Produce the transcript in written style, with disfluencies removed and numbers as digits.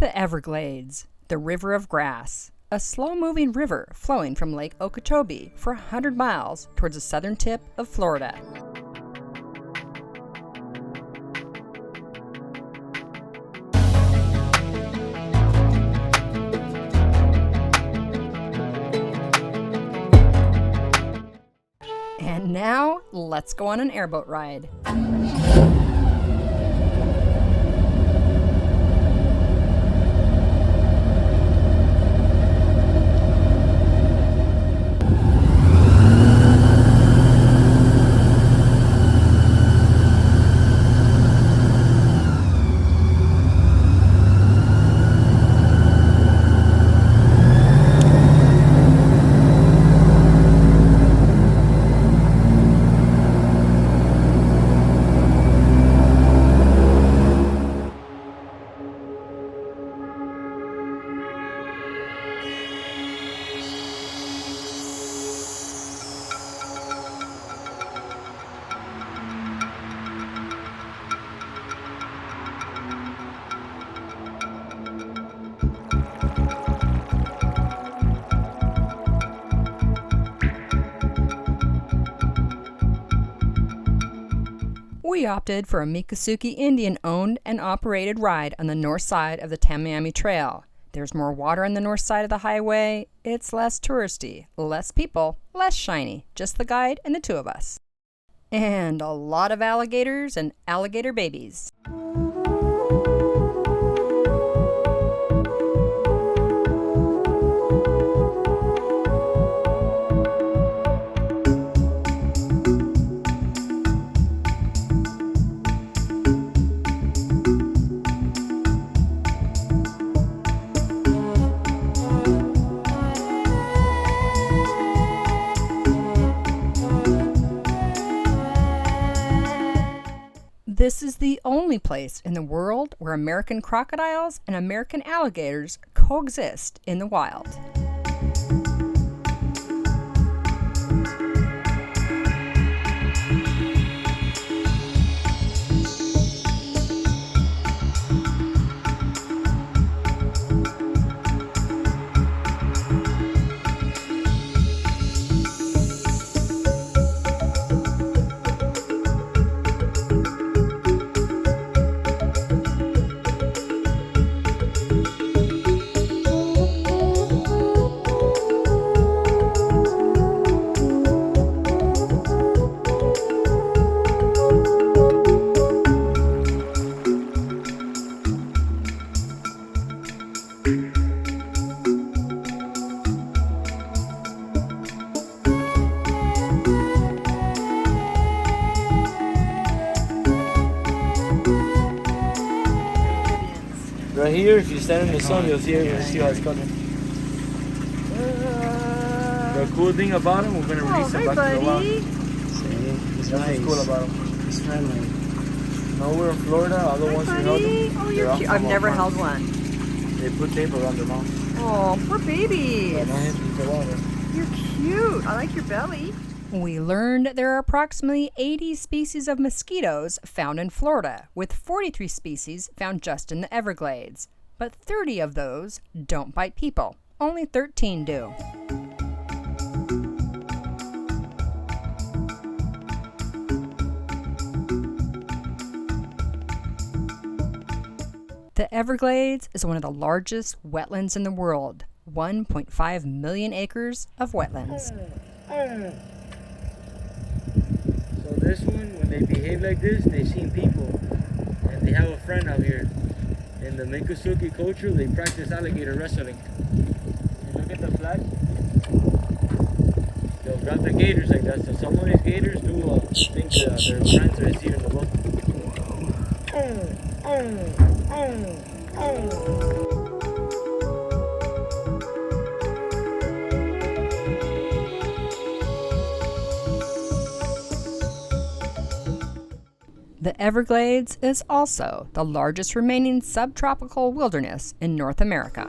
The Everglades, the River of Grass, a slow-moving river flowing from Lake Okeechobee for 100 miles towards the southern tip of Florida. And now, let's go on an airboat ride. We opted for a Miccosukee Indian owned and operated ride on the north side of the Tamiami Trail. There's more water on the north side of the highway. It's less touristy, less people, less shiny, just the guide and the two of us. And a lot of alligators and alligator babies. This is the only place in the world where American crocodiles and American alligators coexist in the wild. Right here, if you stand in the sun, you'll see it. You'll see how it's coming. The cool thing about him, we're gonna release him back to the wild. See, he's That's what's cool about him. He's friendly. No, we're in Florida. All the ones we held them. Oh, you're cute. I've never held one. They put tape around their mouth. Oh, poor babies. But not him, he's the water. You're cute. I like your belly. We learned there are approximately 80 species of mosquitoes found in Florida, with 43 species found just in the Everglades. But 30 of those don't bite people. Only 13 do. The Everglades is one of the largest wetlands in the world, 1.5 million acres of wetlands. So this one, when they behave like this, they seen people, and they have a friend out here. In the Miccosukee culture, they practice alligator wrestling. You look at the flag, they'll grab the gators like that. So some of these gators do think their friends are here in the boat. The Everglades is also the largest remaining subtropical wilderness in North America.